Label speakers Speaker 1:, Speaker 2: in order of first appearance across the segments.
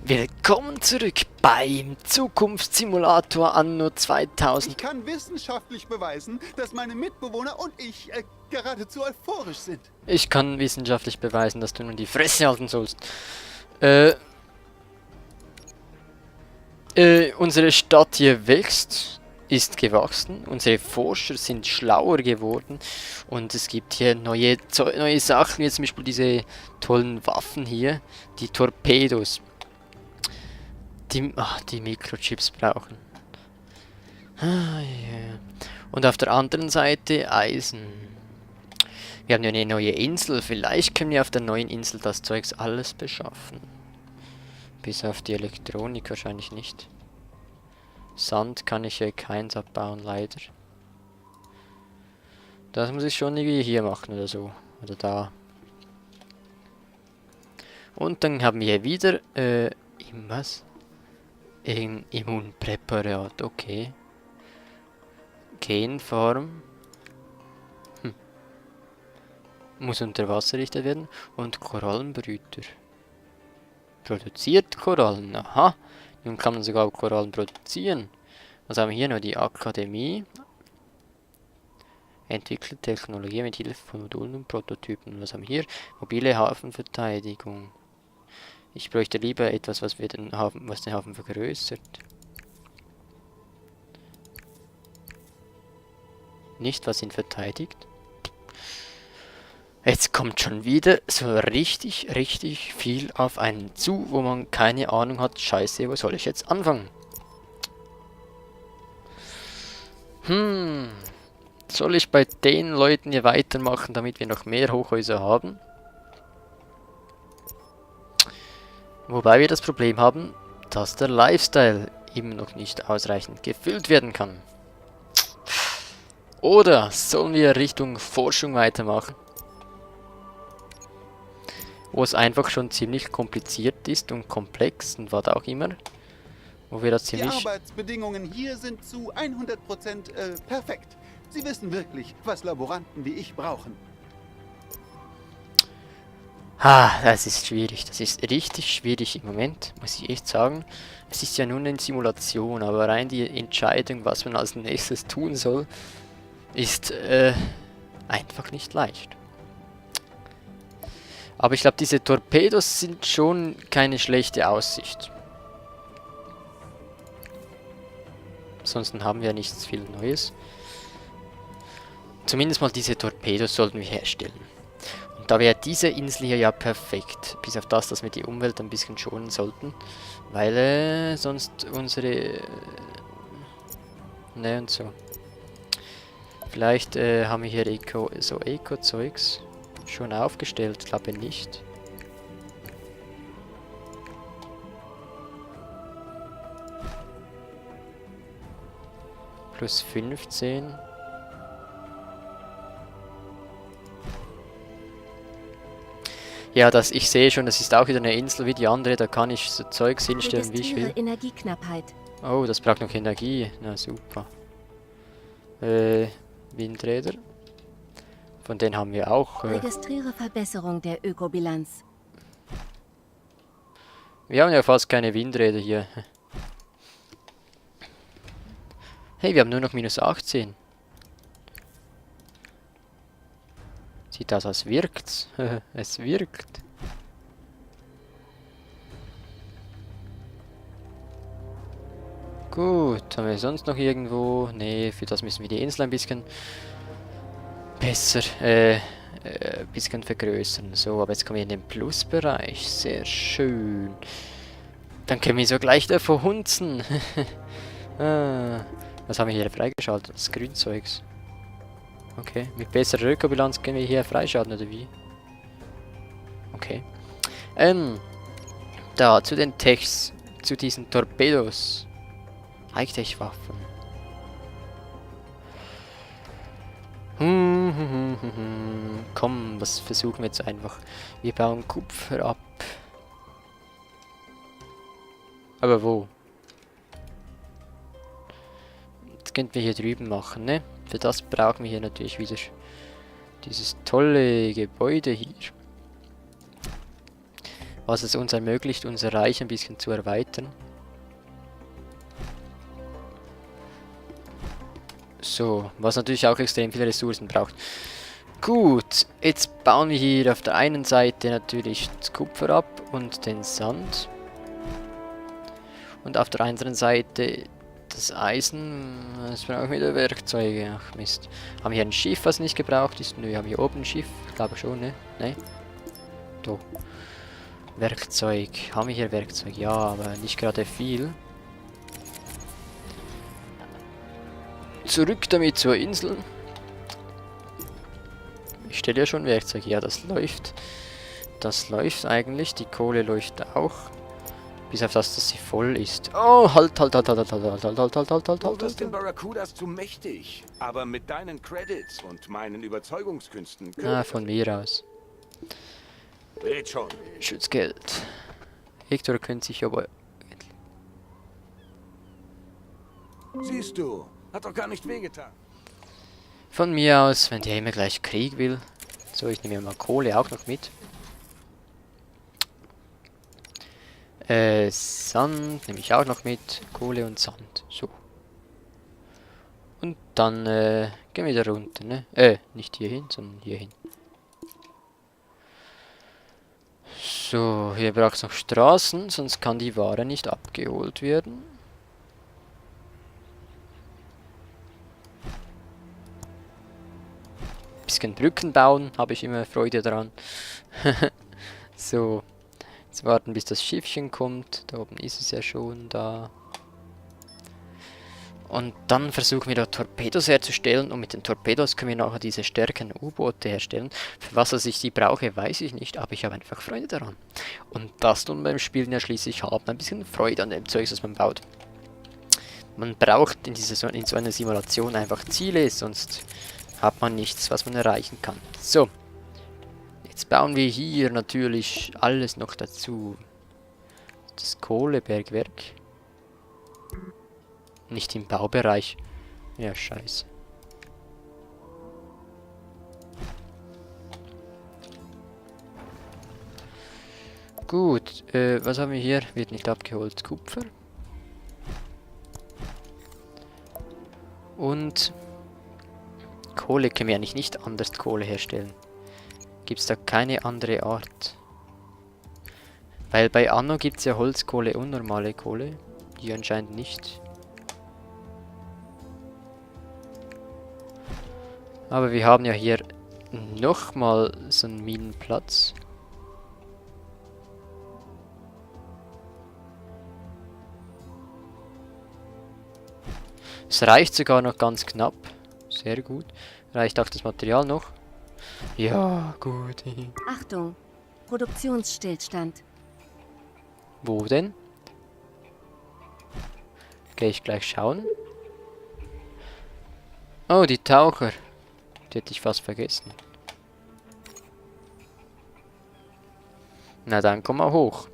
Speaker 1: Willkommen zurück beim Zukunftssimulator Anno
Speaker 2: Ich
Speaker 1: 2000.
Speaker 2: kann wissenschaftlich beweisen, dass meine Mitbewohner und ich geradezu euphorisch sind.
Speaker 1: Ich kann wissenschaftlich beweisen, dass du nun die Fresse halten sollst. Unsere Stadt hier wächst, ist gewachsen, unsere Forscher sind schlauer geworden und es gibt hier neue Sachen, wie zum Beispiel diese tollen Waffen hier, die Torpedos. Die Mikrochips brauchen. Yeah. Und auf der anderen Seite Eisen. Wir haben ja eine neue Insel. Vielleicht können wir auf der neuen Insel das Zeugs alles beschaffen. Bis auf die Elektronik wahrscheinlich nicht. Sand kann ich ja keins abbauen, leider. Das muss ich schon irgendwie hier machen oder so. Oder da. Und dann haben wir hier wieder, was? Ein Immunpräparat, okay. Genform. Muss unter Wasser errichtet werden. Und Korallenbrüter. Produziert Korallen, aha. Nun kann man sogar Korallen produzieren. Was haben wir hier noch? Die Akademie. Entwickelt Technologie mit Hilfe von Modulen und Prototypen. Was haben wir hier? Mobile Hafenverteidigung. Ich bräuchte lieber etwas, was den Hafen vergrößert. Nicht, was ihn verteidigt. Jetzt kommt schon wieder so richtig viel auf einen zu, wo man keine Ahnung hat. Scheiße, wo soll ich jetzt anfangen? Soll ich bei den Leuten hier weitermachen, damit wir noch mehr Hochhäuser haben? Wobei wir das Problem haben, dass der Lifestyle immer noch nicht ausreichend gefüllt werden kann. Oder sollen wir Richtung Forschung weitermachen? Wo es einfach schon ziemlich kompliziert ist und komplex und was auch immer. Wo wir das
Speaker 2: Die
Speaker 1: ziemlich...
Speaker 2: Arbeitsbedingungen hier sind zu 100% perfekt. Sie wissen wirklich, was Laboranten wie ich brauchen.
Speaker 1: Das ist schwierig. Das ist richtig schwierig im Moment, muss ich echt sagen. Es ist ja nur eine Simulation, aber rein die Entscheidung, was man als nächstes tun soll, ist einfach nicht leicht. Aber ich glaube, diese Torpedos sind schon keine schlechte Aussicht. Ansonsten haben wir ja nichts viel Neues. Zumindest mal diese Torpedos sollten wir herstellen. Und da wäre diese Insel hier ja perfekt. Bis auf das, dass wir die Umwelt ein bisschen schonen sollten. Weil sonst unsere... ne und so. Vielleicht haben wir hier Eco-Zeugs schon aufgestellt. Glaube nicht. Plus 15. Ja, ich sehe schon, das ist auch wieder eine Insel wie die andere, da kann ich so Zeugs hinstellen, wie ich will.
Speaker 3: Energieknappheit.
Speaker 1: Oh, das braucht noch Energie. Na super. Windräder. Von denen haben wir auch.
Speaker 3: Registriere Verbesserung der Ökobilanz.
Speaker 1: Wir haben ja fast keine Windräder hier. Hey, wir haben nur noch minus 18. Sieht aus, als wirkt's. Es wirkt. Gut, haben wir sonst noch irgendwo? Nee, für das müssen wir die Insel ein bisschen besser, bisschen vergrößern. So, aber jetzt kommen wir in den Plusbereich. Sehr schön. Dann können wir so gleich da verhunzen. Was haben wir hier freigeschaltet? Das Grünzeugs. Okay, mit besserer Ökobilanz können wir hier freischalten, oder wie? Okay. Da, zu den Techs, zu diesen Torpedos. Hightech-Waffen. Komm, was versuchen wir jetzt einfach? Wir bauen Kupfer ab. Aber wo? Das könnten wir hier drüben machen, ne? Für das brauchen wir hier natürlich wieder dieses tolle Gebäude hier. was es uns ermöglicht, unser Reich ein bisschen zu erweitern. So, was natürlich auch extrem viele Ressourcen braucht. Gut, jetzt bauen wir hier auf der einen Seite natürlich das Kupfer ab und den Sand. Und auf der anderen Seite das Eisen. Jetzt brauchen wir wieder Werkzeuge. Ach Mist. Haben wir hier ein Schiff, was nicht gebraucht ist? Nö, haben wir hier oben ein Schiff? Ich glaube schon, ne? Ne? Do. Werkzeug. Haben wir hier Werkzeug? Ja, aber nicht gerade viel. Zurück damit zur Insel. Ich stelle ja schon Werkzeug. Ja, das läuft. Das läuft eigentlich. Die Kohle läuft auch. Bis auf das, dass sie voll ist. Oh, halt.
Speaker 4: Du wirst den Barracudas zu mächtig. Aber mit deinen Credits und meinen Überzeugungskünsten...
Speaker 1: Ah, von mir aus.
Speaker 4: Red schon.
Speaker 1: Schutzgeld. Hector könnte sich aber...
Speaker 4: Siehst du, hat doch gar nicht wehgetan.
Speaker 1: Von mir aus, wenn der immer gleich Krieg will. So, ich nehme mal Kohle auch noch mit. Sand nehme ich auch noch mit. Kohle und Sand. So. Und dann gehen wir wieder runter, ne? Nicht hier hin, sondern hier hin. So, hier braucht es noch Straßen, sonst kann die Ware nicht abgeholt werden. Bisschen Brücken bauen, habe ich immer Freude daran. So. Jetzt warten, bis das Schiffchen kommt. Da oben ist es ja schon da. Und dann versuchen wir da Torpedos herzustellen. Und mit den Torpedos können wir nachher diese stärkeren U-Boote herstellen. Für was ich die brauche, weiß ich nicht. Aber ich habe einfach Freude daran. Und das tun beim Spielen ja schließlich haben. Ein bisschen Freude an dem Zeug, das man baut. Man braucht in so einer Simulation einfach Ziele. Sonst hat man nichts, was man erreichen kann. So. Jetzt bauen wir hier natürlich alles noch dazu. Das Kohlebergwerk. Nicht im Baubereich. Ja, scheiße. Gut, was haben wir hier? Wird nicht abgeholt. Kupfer. Und Kohle können wir eigentlich nicht anders Kohle herstellen. Gibt es da keine andere Art? Weil bei Anno gibt es ja Holzkohle und normale Kohle. Hier anscheinend nicht. Aber wir haben ja hier nochmal so einen Minenplatz. Es reicht sogar noch ganz knapp. Sehr gut. Reicht auch das Material noch? Ja, gut.
Speaker 3: Achtung, Produktionsstillstand.
Speaker 1: Wo denn? Gehe ich gleich schauen. Oh, die Taucher. Die hätte ich fast vergessen. Na dann komm mal hoch.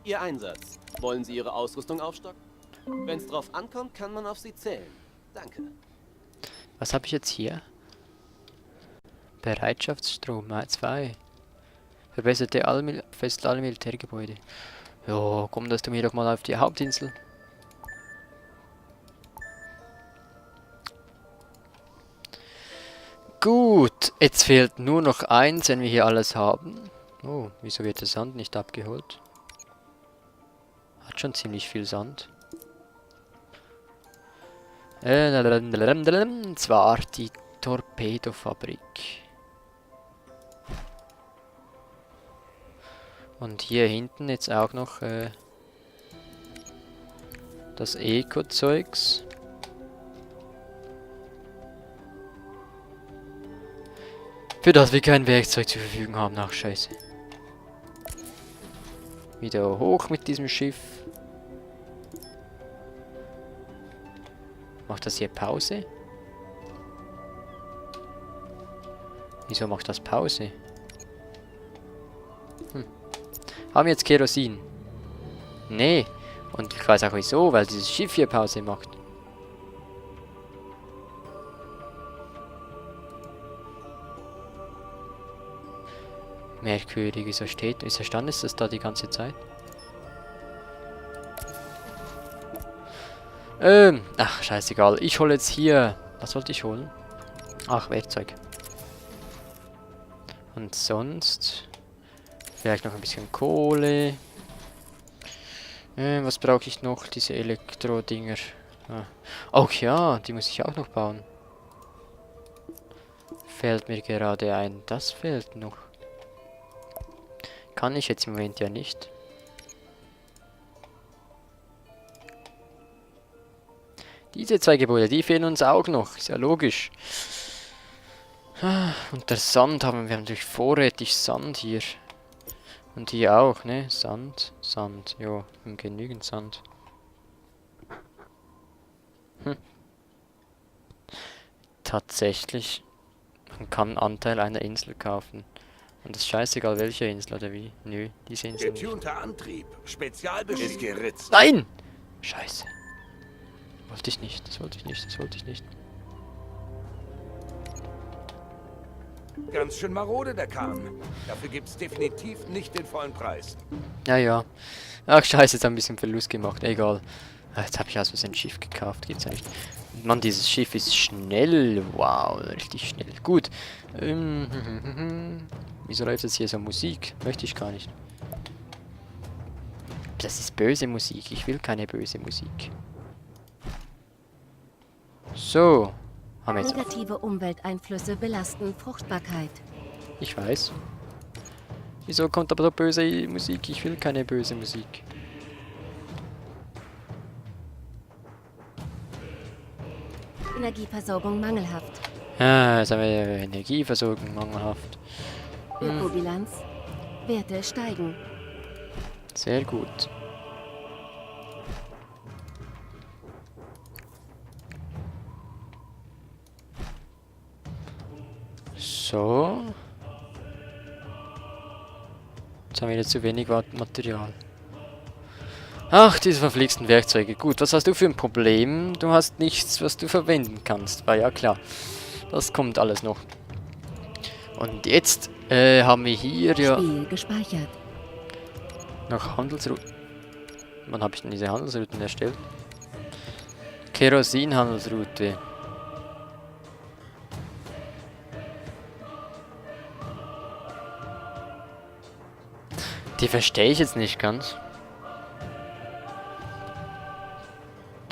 Speaker 5: Ihr Einsatz. Wollen Sie Ihre Ausrüstung aufstocken? Wenn es drauf ankommt, kann man auf Sie zählen. Danke.
Speaker 1: Was habe ich jetzt hier? Bereitschaftsstrom, 2. Verbesserte fest alle Militärgebäude. Jo, komm, das tun wir doch mal auf die Hauptinsel. Gut, jetzt fehlt nur noch eins, wenn wir hier alles haben. Oh, wieso wird der Sand nicht abgeholt? Hat schon ziemlich viel Sand. Und zwar die Torpedofabrik. Und hier hinten jetzt auch noch das Eco-Zeugs. Für das wir kein Werkzeug zur Verfügung haben. Ach, scheiße. Wieder hoch mit diesem Schiff. Macht das hier Pause? Wieso macht das Pause? Haben wir jetzt Kerosin? Nee. Und ich weiß auch wieso, weil dieses Schiff hier Pause macht. Merkwürdig, wieso stand ist das da die ganze Zeit? Ach, scheißegal. Ich hole jetzt hier... Was wollte ich holen? Ach, Werkzeug. Und sonst... Vielleicht noch ein bisschen Kohle. Was brauche ich noch? Diese Elektro-Dinger. Ah. Auch ja, die muss ich auch noch bauen. Fällt mir gerade ein. Das fehlt noch. Kann ich jetzt im Moment ja nicht. Diese zwei Gebäude, die fehlen uns auch noch. Ist ja logisch. Und der Sand haben wir natürlich vorrätig Sand hier. Und hier auch, ne? Sand. Jo, genügend Sand. Tatsächlich. Man kann einen Anteil einer Insel kaufen. Und das ist scheißegal, welche Insel oder wie. Nö, diese Insel nicht.
Speaker 4: Getunter Antrieb, Spezialbeschicht. Ist geritzt.
Speaker 1: Nein! Scheiße. Wollte ich nicht, das wollte ich nicht.
Speaker 4: Ganz schön marode, der Kahn. Dafür gibt's definitiv nicht den vollen Preis.
Speaker 1: Ja. Ach scheiße, jetzt haben wir ein bisschen Verlust gemacht. Egal. Jetzt habe ich also ein Schiff gekauft. Geht's ja nicht. Mann, dieses Schiff ist schnell. Wow, richtig schnell. Gut. Wieso läuft jetzt hier so Musik? Möchte ich gar nicht. Das ist böse Musik. Ich will keine böse Musik. So. Haben wir jetzt.
Speaker 3: Negative Umwelteinflüsse belasten Fruchtbarkeit.
Speaker 1: Ich weiß. Wieso kommt aber so böse Musik? Ich will keine böse Musik.
Speaker 3: Energieversorgung mangelhaft.
Speaker 1: Jetzt haben wir Energieversorgung mangelhaft.
Speaker 3: Ökobilanz. Werte steigen.
Speaker 1: Sehr gut. So. Jetzt haben wir wieder zu wenig Material. Ach, diese verflixten Werkzeuge. Gut, was hast du für ein Problem? Du hast nichts, was du verwenden kannst. War ja klar. Das kommt alles noch. Und jetzt haben wir hier ja
Speaker 3: Spiel gespeichert.
Speaker 1: noch Handelsrouten. Wann habe ich denn diese Handelsrouten erstellt? Kerosin-Handelsroute. Die verstehe ich jetzt nicht ganz.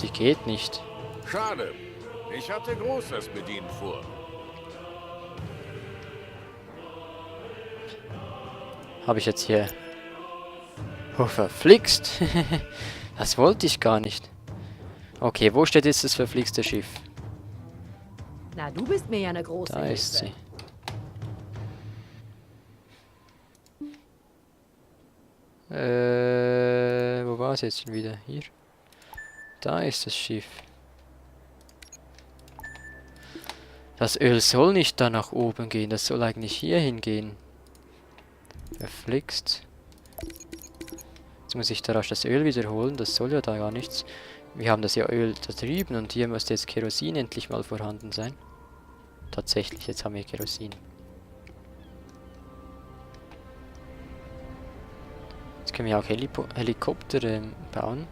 Speaker 1: Die geht nicht.
Speaker 6: Schade. Ich hatte Großes mit Ihnen vor.
Speaker 1: Habe ich jetzt hier... Oh, verflixt. Das wollte ich gar nicht. Okay, wo steht jetzt das verflixte Schiff?
Speaker 7: Na, du bist mir ja eine große
Speaker 1: Da ist
Speaker 7: Hilfe.
Speaker 1: sie. Wo war es jetzt schon wieder? Hier. Da ist das Schiff. Das Öl soll nicht da nach oben gehen, das soll eigentlich hier hingehen. Verflixt. Jetzt muss ich da rasch das Öl wiederholen, das soll ja da gar nichts. Wir haben das ja Öl da drüben und hier müsste jetzt Kerosin endlich mal vorhanden sein. Tatsächlich, jetzt haben wir Kerosin. Jetzt können wir auch Helikopter bauen.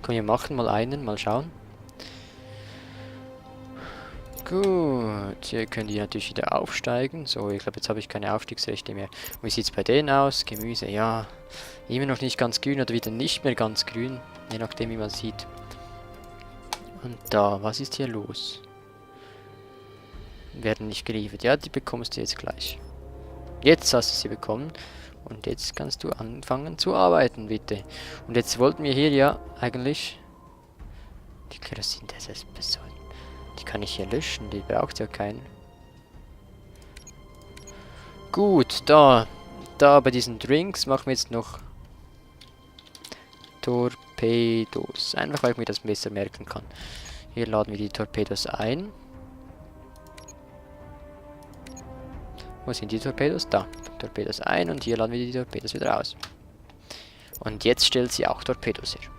Speaker 1: Können wir machen, mal einen, mal schauen. Gut, hier können die natürlich wieder aufsteigen. So, ich glaube, jetzt habe ich keine Aufstiegsrechte mehr. Wie sieht es bei denen aus? Gemüse, ja. Immer noch nicht ganz grün oder wieder nicht mehr ganz grün. Je nachdem, wie man sieht. Und da, was ist hier los? Werden nicht geliefert. Ja, die bekommst du jetzt gleich. Jetzt hast du sie bekommen. Und jetzt kannst du anfangen zu arbeiten, bitte. Und jetzt wollten wir hier ja eigentlich... Die Kerosin, das ist besonders. Die kann ich hier löschen, die braucht ja keinen. Gut, da bei diesen Drinks machen wir jetzt noch Torpedos. Einfach weil ich mir das besser merken kann. Hier laden wir die Torpedos ein. Wo sind die Torpedos? Da. Torpedos ein und hier laden wir die Torpedos wieder aus. Und jetzt stellt sie auch Torpedos her.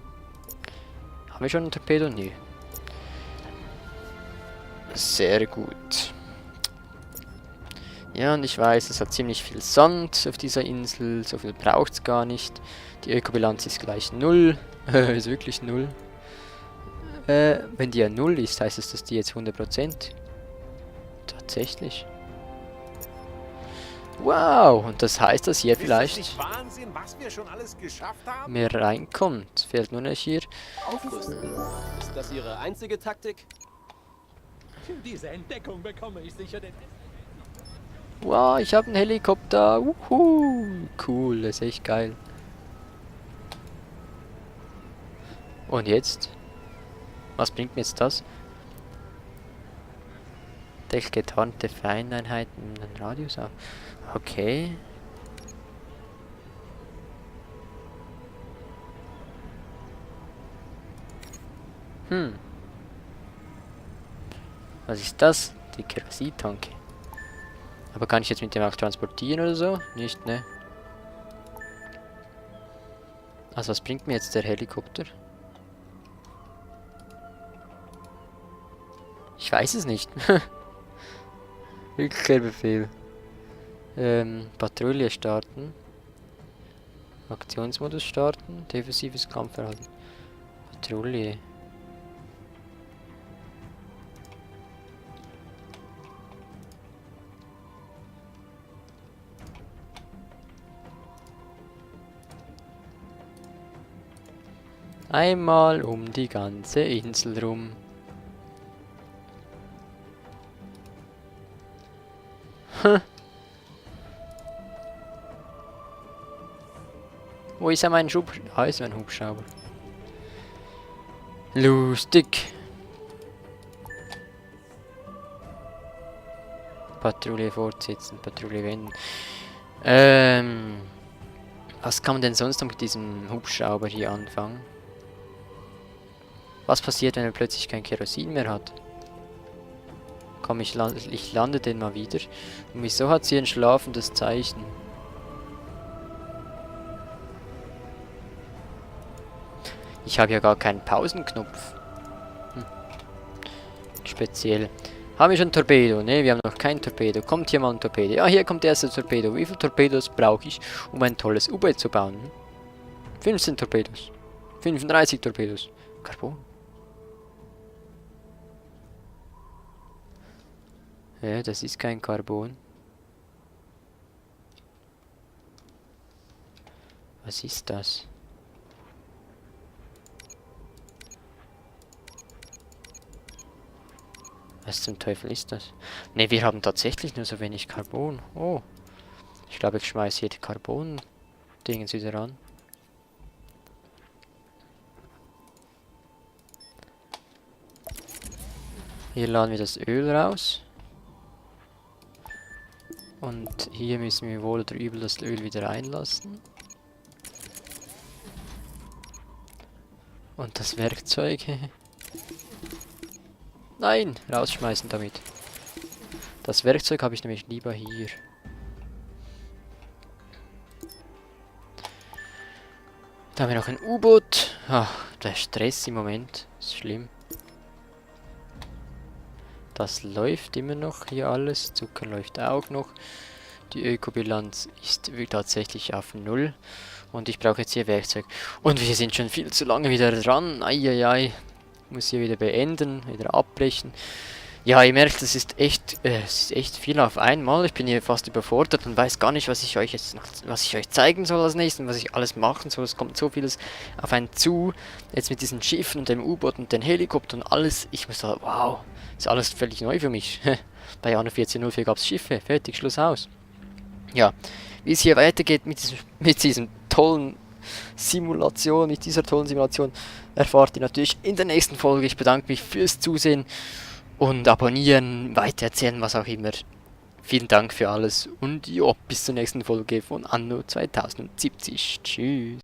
Speaker 1: Haben wir schon ein Torpedo? Nö. Sehr gut. Ja, und ich weiß, es hat ziemlich viel Sand auf dieser Insel. So viel braucht es gar nicht. Die Ökobilanz ist gleich 0. Ist wirklich 0. Wenn die ja 0 ist, heißt es, dass die jetzt 100%. Tatsächlich. Wow, und das heißt, dass hier vielleicht
Speaker 6: Ist das nicht Wahnsinn, was wir schon alles geschafft haben?
Speaker 1: mehr reinkommt. Fehlt nur noch hier.
Speaker 5: Aufrüsten. Ist das Ihre einzige Taktik?
Speaker 8: Diese Entdeckung bekomme ich sicher den...
Speaker 1: Wow, ich habe einen Helikopter. Cool, das ist echt geil. Und jetzt? Was bringt mir jetzt das? Deckt getarnte Feindeinheiten in den Radius auf. Okay. Was ist das? Die Kerosintanke. Aber kann ich jetzt mit dem auch transportieren oder so? Nicht, ne? Also was bringt mir jetzt der Helikopter? Ich weiß es nicht. Rückkehrbefehl. Patrouille starten. Aktionsmodus starten. Defensives Kampfverhalten. Patrouille. Einmal um die ganze Insel rum. Wo ist ja mein Schub? Ah, ist mein Hubschrauber. Lustig. Patrouille fortsetzen, Patrouille wenden. Was kann man denn sonst noch mit diesem Hubschrauber hier anfangen? Was passiert, wenn er plötzlich kein Kerosin mehr hat? Komm, ich lande den mal wieder. Und wieso hat sie ein schlafendes Zeichen? Ich habe ja gar keinen Pausenknopf. Speziell. Haben wir schon Torpedo? Ne, wir haben noch kein Torpedo. Kommt hier mal ein Torpedo. Ja, hier kommt der erste Torpedo. Wie viele Torpedos brauche ich, um ein tolles U-Boot zu bauen? 15 Torpedos. 35 Torpedos. Carbon. Ja, das ist kein Carbon. Was ist das? Was zum Teufel ist das? Ne, wir haben tatsächlich nur so wenig Carbon. Oh. Ich glaube, ich schmeiße hier die Carbon-Dingens wieder an. Hier laden wir das Öl raus. Und hier müssen wir wohl oder übel das Öl wieder reinlassen. Und das Werkzeug. Nein, rausschmeißen damit. Das Werkzeug habe ich nämlich lieber hier. Da haben wir noch ein U-Boot. Ach, der Stress im Moment. Ist schlimm. Das läuft immer noch hier alles. Zucker läuft auch noch. Die Ökobilanz ist tatsächlich auf 0. Und ich brauche jetzt hier Werkzeug. Und wir sind schon viel zu lange wieder dran. Eieiei. Muss hier wieder beenden, wieder abbrechen. Ja, ihr merkt, es ist echt viel auf einmal. Ich bin hier fast überfordert und weiß gar nicht, was ich euch zeigen soll als nächstes, was ich alles machen soll. Es kommt so vieles auf einen zu. Jetzt mit diesen Schiffen und dem U-Boot und den Helikopter und alles. Ich muss sagen, wow, ist alles völlig neu für mich. Bei Anno 1404 gab es Schiffe. Fertig, Schluss aus. Ja, wie es hier weitergeht mit diesem tollen Simulation, mit dieser tollen Simulation, erfahrt ihr natürlich in der nächsten Folge. Ich bedanke mich fürs Zusehen und abonnieren, weitererzählen, was auch immer. Vielen Dank für alles und ja, bis zur nächsten Folge von Anno 2070. Tschüss.